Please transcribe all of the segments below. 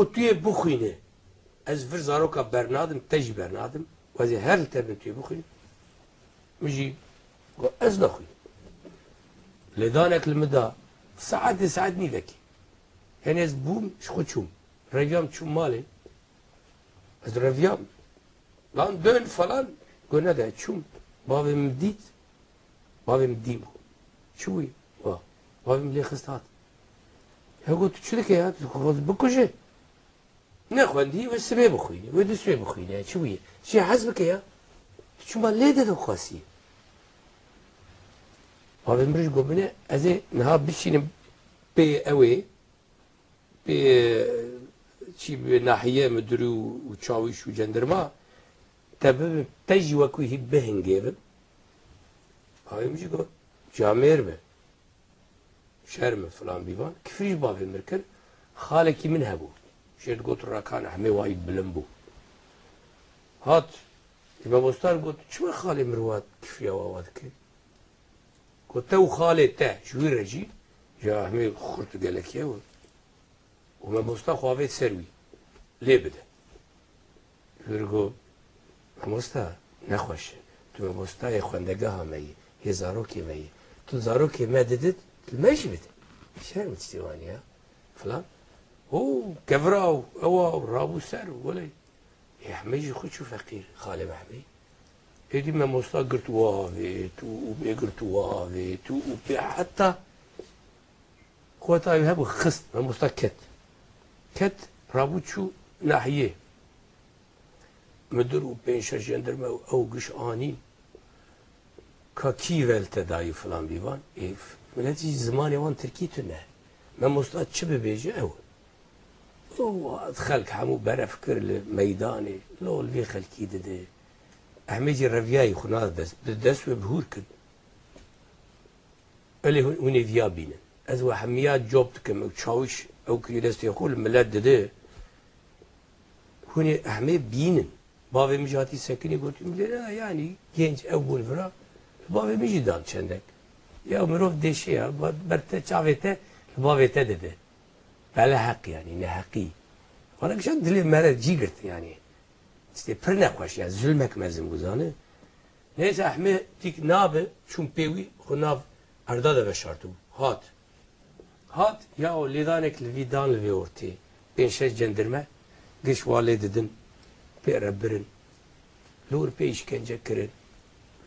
توی بخوینه از فر زاروکا برنادم تجی برنادم و از هر تبن توی بخوینه مجي از نخوي لدانك المدا ساعات نيفكي يعني از بوم شخو تشوم رفيام تشوم مالي از رفيام لان دون فلان قلنا ده تشوم بابي مديت بابي مديمو شوي بابي ملي خستات هقول شو لك يا خذ بكوجه نخوندي والسبب بخويني ودي سبب بخويني شوي شي حسبك يا شو ما ليه ده خاصيه هذا مرج قبنا أزي نها بشين بي أوي بي شي بناحية مدرو وتشاويش وجندرما تبب تجي وكوي بهنجيب هاي مش قو جامير به شرم فلان بيبان كيفيش بابي مركل خالك من هبو شيت قلت راكان حمي وايد بلمبو هات تبى بوستار قلت شو خالي مروات كيف يا وادك قلت تو خالي تا شوي رجي جا همي خرط قالك يا وما بوستا خوافيت سروي ليه بده يقول بوستا نخوش تو بوستا يا خوندگاه مي هي زاروكي مي تو زاروكي ما ددت الماش بده شهر متستواني ها فلان هو كفراو او رابو سر ولا يا حميجي خد شو فقير خالي محمي هدي ما موستا قلت وافيت وبي قلت وافيت وبي حتى خوتا يهبوا خست ما موستا كت رابوت شو ناحية مدرو بين شجندر او قش انين كاكي ولت داي فلان بيوان اف ملاتي زمان وان تركي تنه ما موستا تشب بيجي او خلق حمو برا فكر الميداني لو الفي خلقي دده احمدي الرفياي خناز دس بهور كن اللي هوني فيا بينا ازوا حميات جوبتكم او تشاوش او كريدس يقول ملاد دده هوني احمد بينن بابي مجاتي سكني قلت لا يعني جنج اول فرا بابي مجي دان چندك يا مروف دشي يا برت چاوته بابي دده بلا حق يعني نحقي وانا كشان دلي مرض جيگرت يعني işte pır nekhoş ya zulmek mezim guzanı. Neyse Ahmet dik nabe çum pewi xunav arda da beşartu. Hat ya o lidanek lidan li orti. Ben şey cendirme giş vali dedim. Pe rabbirin. Lor pe işkence kirin.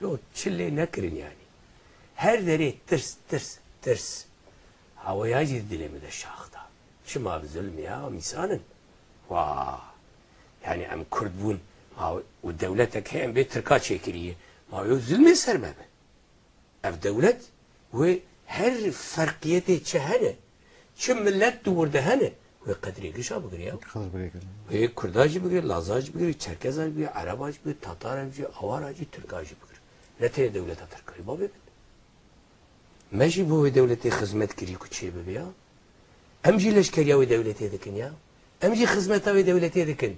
Lor çille ne kirin yani. Her deri tırs. Havaya dilemi de şahta. Şıma bir zulm ya misanın. Vah. يعني ام كردبون ودولتك هي ام بيت تركات شكريه ما هو ظلم سرمه اف دولت وهر فرقيته شهنه شم ملت دور دهنه وقدري قشا بقريا خلاص بريك وهي كرداجي بقري لازاجي بقري تشركزاجي بقري عرباجي بقري تاتاراجي اوراجي تركاجي بقري نتي دولتها تركري بابي ماشي بو دولتي خدمت كري كوتشي بيا امجي لشكريا ودولتي ذكن يا امجي خدمتها ودولتي ذكن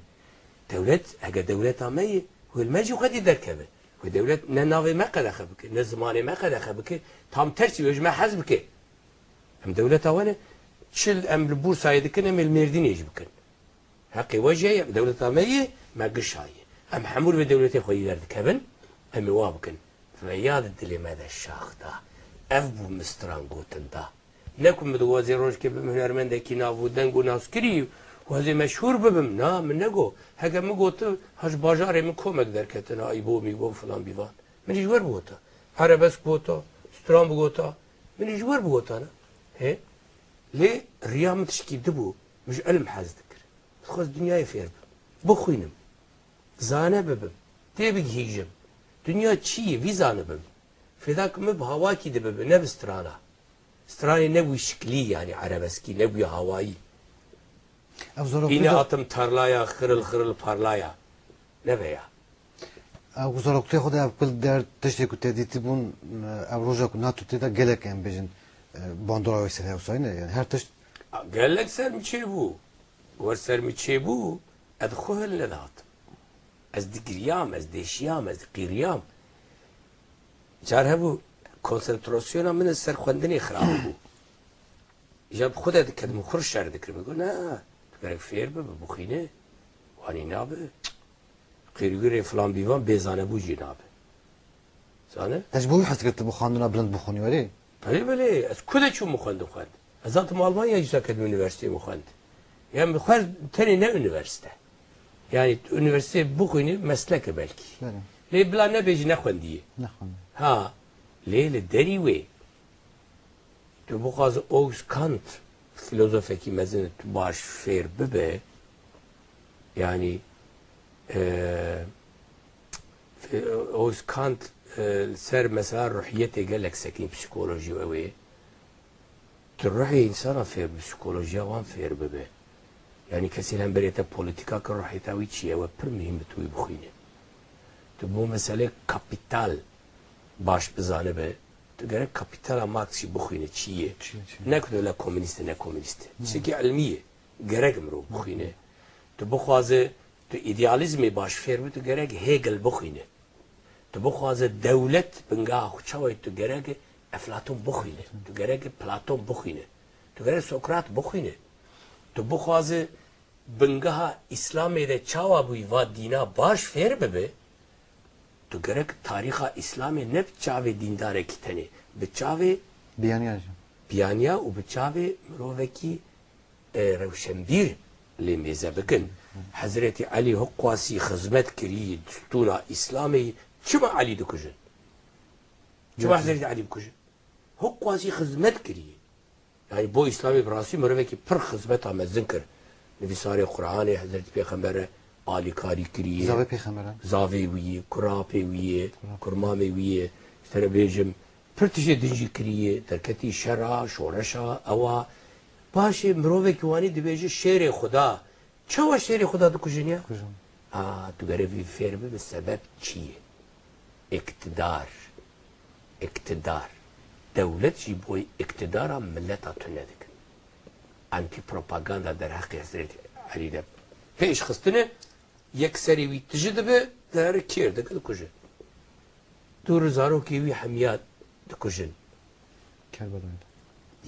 دولت اگه دولت همه هو الماجي وخدي دركبه ودولت نناوي ما قد اخبك نزماني ما قد اخبك تام ترسي وجمع حزبك ام دولت وانا شل ام البورصه يدكن ام المردين يجبكن حقي وجهي دولت همه ما قشاي ام حمول بدولتي خوي يردكبن ام وابكن فياد الدلي ماذا الشاخ ده افبو مستران قوتن ده نكم مدوازي روج كيف هنرمند كينافو دنگو ناسكري وهذا مشهور ببم نا من نگو هگه مگوت هج باجاره من کمک درکتن ای بو میگو فلان بیوان من جور بگوتا عربسک بگوتا سترام بگوتا من جور بگوتا نه هه لی ریامت شکیده بو مش علم حز دکر خود دنیای فیر بخوینم زانه ببم تی بگیجم دنیا چیه وی زانه ببم فداک مب هوا کی ده ببم نه بسترانا استرانی نبوی شکلی یعنی عربسکی نبوی هوایی اینه اتم ترلایا خرل پارلایا نه بیا وزارت خود اول در تشتی که تدیتی بون اوروجا که ناتو تدا گلک ام بجن باندورا ویسه حسینه یعنی هر تشت گلک سر میچه بو ور سر میچه بو اد خوهل لدات از دیگریام از دیشیام از قیریام جاره بو کنسنتراسیون من سر خوندنی خراب بو جاب خودت کدوم خور شر دکر میگو نه gerek fêr bibe bixîne wanî nabe qîrgirê filan bîvan bêzane bû jî nabe zane Ez bu has kırtı bu xandına bilind bu xuni veri. belê belê ez ku de çûm xwendim xwend ez hatim Almanya jî seketim üniversiteyê xwend yani xwend tenê ne üniversite yani üniversiteyê bixwînî mesleke belkî Bele. lê bila nebêjî nexwendiye Ne xwani. ha lê li derî wê tu bixwazî Auguste Kant filozofekî mezin tu baş fêr bibe yani Auguste Kant ser mesela ruhiyetê gelek sekîn psikolojî ew ê tu ruhê insana fêr bi psikolojiya wan fêr bibe yani kesî hemberê te polîtika kir ruhiyeta wî çi ye ew pir muhîm bi tu wî bixwîne tu bû meselê kapital baş bizanibe tu gerek kapitala Marx jî bixwîne çi ye ne ku öyle komünîst ne komünîst tiştekî ilmî ye gerek mirov bixwîne tu bixwaze tu idealizmê baş fêr bi tu gerek Hegel bixwîne tu bixwaze dewlet bingeha xwe çawa tu gerek Eflatun bixwîne tu gerek Platon bixwîne tu gerek Sokrat bixwîne tu bixwaze bingeha İslamê de çawa bûyî va dîna baş fêr bibe tu gerek tarîxa İslamê ne bi çavê dîndarekî tenê bi çavê Biyaniyacı. piyaniya û bi çavê mirovekî rewşenbîr lê mêze bikin Hezretî Elî hiqwasî xizmet kirî distûna İslamê çima Elî dikujin çima Hezretî Elî bikujin hiqwasî xizmet kirî yani bo İslamê bi rastî mirovekî pir xizmeta mezin kir nivîsarê Qur'anê Hezretî Pêxember alîkarî kiriye Zavê peyxemberan. zavê wî ye kurapê wî ye kurmamê wî ye te bêjim pir tişê din jî kiriye derketî şera şoreşa ewa başê mirovekî wanî dibêje şêrê Xuda çawa şêrê Xuda dikujin ya Kujum. tu gerevî fêr bibe sebeb çi ye iktidar dewlet jî bo iktidara milleta tu nedikin anti propaganda derheqê Hezretî Elî de pêş xistine yekserî wî tijî dibe derê kêr dike dikujin du zarokê wî hemiya dikujin Kerbelay'da.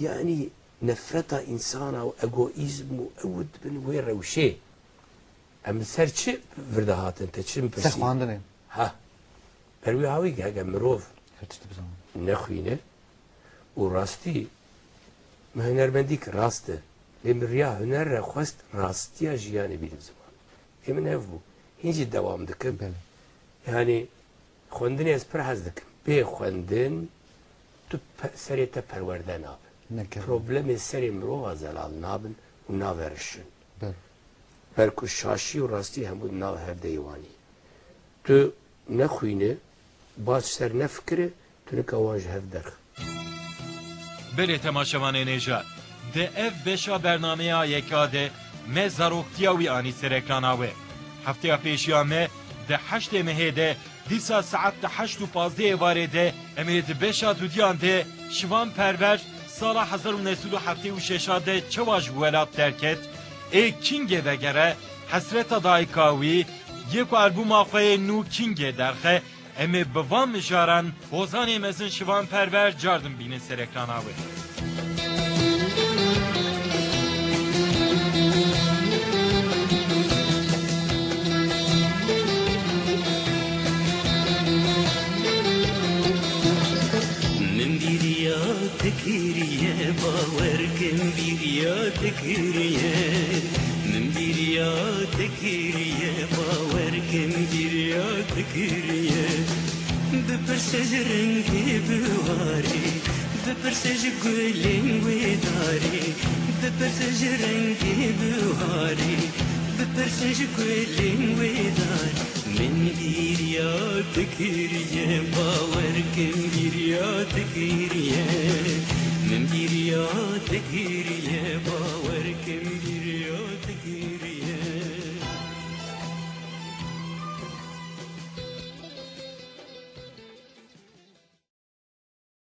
yani nefreta insana û egoîzm û ew dibin wê rewşê em ser çi virde hatin te çi Se mipirsî xwandinê. ha ber wî hawî hege mirov Hırtıştı bir zaman. nexwîne û rastî mi hunermendî ki rast e lê min riya huner re xwest rastiya jiyanê bînim ziman ê min ev bû hîn jî dewam dikim Bele. yani xwendinê ez pir hez dikim bê xwendin tu serê te perwerde nabe Ne kerbe. problemê serê mirova zelal nabin û naverişin Bele. ber ku şaşî û rastî hemû nav hevdeyê wanî tu nexwîne baş ser nefikire tu nika wan ji hev derxe Belê temaşevanê nêjar di ev beşa bernameya yeka de me zaroktiya wî anî ser ekrana we hefteya pêşiya me di heştê mehê de dîsa saet di heşt û pazdehê varê de em ê di beşa dudiyan de şivan perver sala 1976 de çawa ji welat derket ê kingê vegere hesreta dayika wî yek albûma xwe yê nû kingê derxe em ê bi van mijaran hozanê mezin şivan perver cardin bînin ser ekrana we. من بيريا تكيريا باوركم بيريا تكيريا من بيريا تكيريا باوركم بيريا تكيريا ببرسج رنگي بواري ببرسج گلين وداري ببرسج رنگي بواري ببرسج گلين وداري من بيريا تكيريا باوركم بيريا تكيريا من بيريا تكيريا باوركم